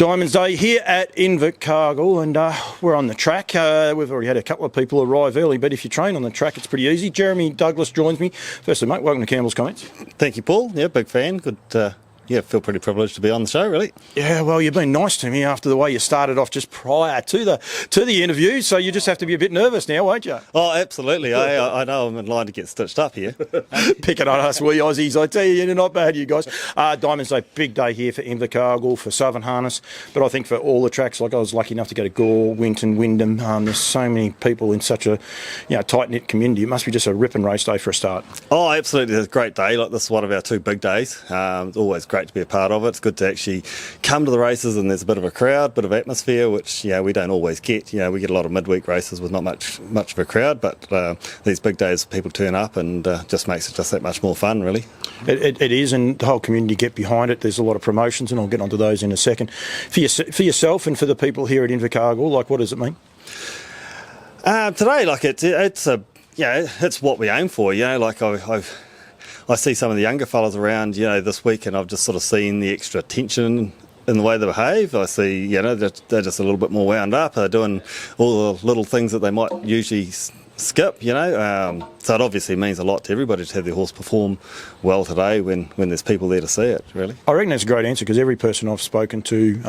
Diamonds Day here at Invercargill, and we're on the track. We've already had a couple of people arrive early, but if you train on the track, it's pretty easy. Jeremy Douglas joins me. Firstly, mate, welcome to Campbell's Comments. Thank you, Paul. Yeah, big fan. Good. Feel pretty privileged to be on the show, really. Yeah, well, you've been nice to me after the way you started off just prior to the interview, so you just have to be a bit nervous now, won't you? Oh, absolutely. I know I'm in line to get stitched up here. Picking on us, we Aussies. I tell you, you're not bad, you guys. Diamonds Day, big day here for Invercargill, for Southern Harness, but I think for all the tracks, like I was lucky enough to go to Gore, Winton, Wyndham. There's so many people in such a tight-knit community. It must be just a ripping race day for a start. Oh, absolutely. It's a great day. Like, this is one of our two big days. It's always great to be a part of it. It's good to actually come to the races and there's a bit of a crowd, bit of atmosphere, which we don't always get. We get a lot of midweek races with not much of a crowd, but these big days people turn up and just makes it just that much more fun, really. It is, and the whole community get behind it. There's a lot of promotions, and I'll get onto those in a second. For yourself and for the people here at Invercargill, like, what does it mean? Today, like, it's what we aim for. I see some of the younger fellas around, this week, and I've just sort of seen the extra tension in the way they behave. I see, they're just a little bit more wound up. They're doing all the little things that they might usually skip, So it obviously means a lot to everybody to have their horse perform well today when there's people there to see it, really. I reckon that's a great answer, because every person I've spoken to,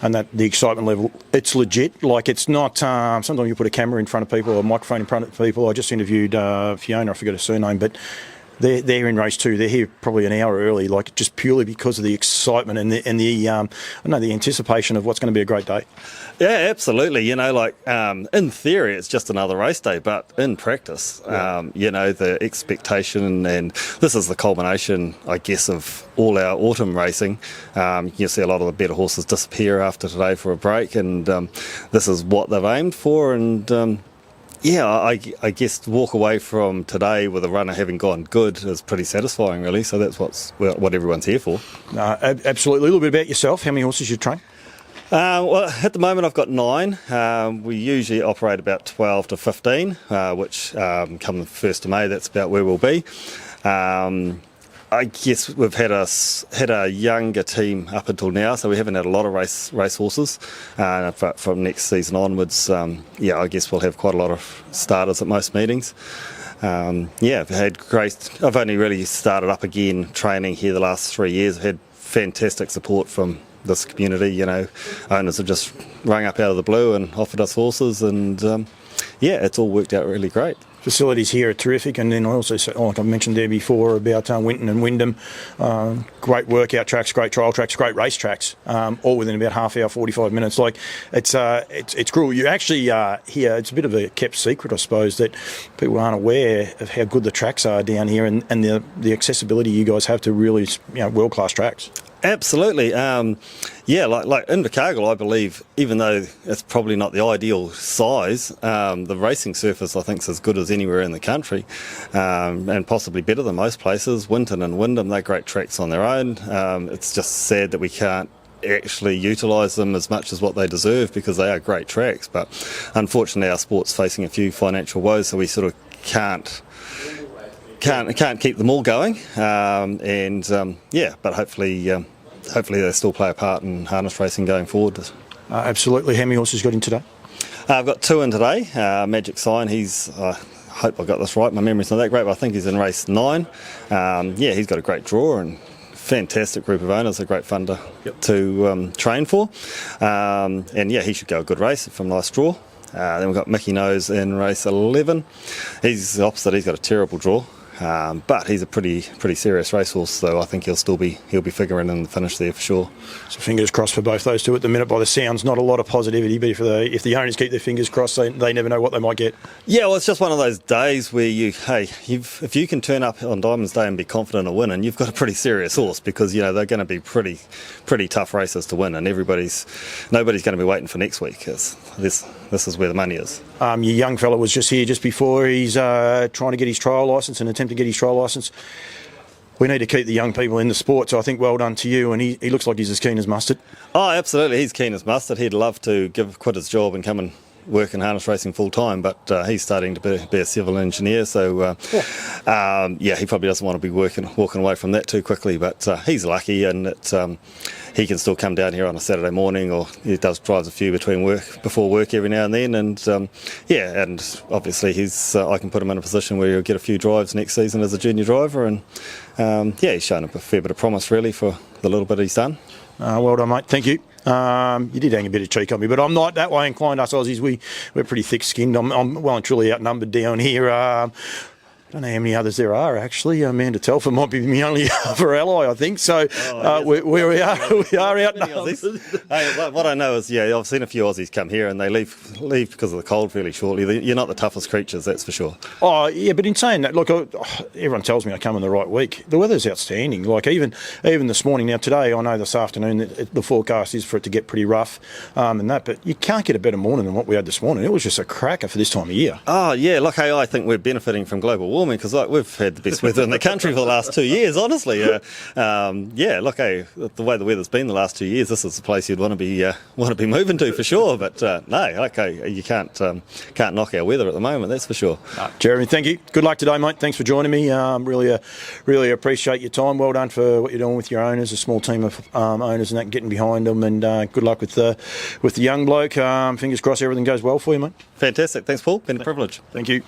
and that the excitement level, it's legit. Like, it's not, sometimes you put a camera in front of people or a microphone in front of people. I just interviewed Fiona, I forgot her surname, but they're in race 2. They're here probably an hour early, like, just purely because of the excitement and the anticipation of what's going to be a great day. Yeah, absolutely. In theory, it's just another race day, but in practice, the expectation, and this is the culmination, I guess, of all our autumn racing. You see a lot of the better horses disappear after today for a break, and this is what they've aimed for, and I guess to walk away from today with a runner having gone good is pretty satisfying, really. So that's what everyone's here for. Absolutely. A little bit about yourself. How many horses you train? Well, at the moment I've got 9. We usually operate about 12 to 15, which come the 1st of May, that's about where we'll be. I guess we've had a younger team up until now, so we haven't had a lot of race horses. But from next season onwards, I guess we'll have quite a lot of starters at most meetings. I've had great. I've only really started up again training here the last 3 years. I've had fantastic support from this community. Owners have just rung up out of the blue and offered us horses, and it's all worked out really great. Facilities here are terrific, and then I also say, like I mentioned there before about Winton and Wyndham, great workout tracks, great trial tracks, great race tracks, all within about half hour, 45 minutes. Like, it's cruel. You actually here, it's a bit of a kept secret, I suppose, that people aren't aware of how good the tracks are down here, and the accessibility you guys have to really world class tracks. Absolutely. Like Invercargill, I believe, even though it's probably not the ideal size, the racing surface, I think, is as good as anywhere in the country, and possibly better than most places. Winton and Wyndham, they're great tracks on their own. It's just sad that we can't actually utilise them as much as what they deserve, because they are great tracks. But unfortunately, our sport's facing a few financial woes, so we sort of can't keep them all going, but hopefully they still play a part in harness racing going forward. Absolutely. How many horses got in today? I've got 2 in today. Magic Sign, he's I hope I got this right, my memory's not that great, but I think he's in race 9. He's got a great draw and fantastic group of owners. They're great fun to train for, he should go a good race from nice draw. Then we've got Mickey Nose in race 11. He's the opposite. He's got a terrible draw. But he's a pretty serious racehorse, so I think he'll be figuring in the finish there for sure. So fingers crossed for both those two at the minute. By the sounds, not a lot of positivity, but if the owners keep their fingers crossed, they never know what they might get. Yeah, well, it's just one of those days where if you can turn up on Diamonds Day and be confident of winning, you've got a pretty serious horse, because they're going to be pretty tough races to win, and nobody's going to be waiting for next week. This is where the money is. Your young fella was just here just before. He's trying to get his trial licence and attempt to get his trial licence. We need to keep the young people in the sport, so I think well done to you, and he looks like he's as keen as mustard. Oh, absolutely, he's keen as mustard. He'd love to quit his job and come and work in harness racing full time, but he's starting to be a civil engineer, so he probably doesn't want to be walking away from that too quickly, but he's lucky, and he can still come down here on a Saturday morning, or he drives a few before work every now and then, and and obviously I can put him in a position where he'll get a few drives next season as a junior driver, and he's shown a fair bit of promise really for the little bit he's done. Well done, mate. Thank you. You did hang a bit of cheek on me, but I'm not that way inclined. Us Aussies, we're pretty thick-skinned. I'm well and truly outnumbered down here. I don't know how many others there are, actually. Amanda Telfer might be my only other ally, I think. So we are outnumbered. Hey, what I know is, I've seen a few Aussies come here and they leave because of the cold fairly shortly. You're not the toughest creatures, that's for sure. Oh, yeah, but in saying that, look, everyone tells me I come in the right week. The weather's outstanding. Like, even this morning, now today, I know this afternoon the forecast is for it to get pretty rough and that, but you can't get a better morning than what we had this morning. It was just a cracker for this time of year. Oh, yeah, look, hey, I think we're benefiting from global warming, because we've had the best weather in the country for the last 2 years, honestly. Look, hey, the way the weather's been the last 2 years, this is the place you'd want to be moving to for sure. But no, okay, you can't knock our weather at the moment, that's for sure. Jeremy, thank you. Good luck today, mate. Thanks for joining me. Really appreciate your time. Well done for what you're doing with your owners, a small team of owners and that, getting behind them. And good luck with the young bloke. Fingers crossed everything goes well for you, mate. Fantastic. Thanks, Paul. Been a privilege. Thank you.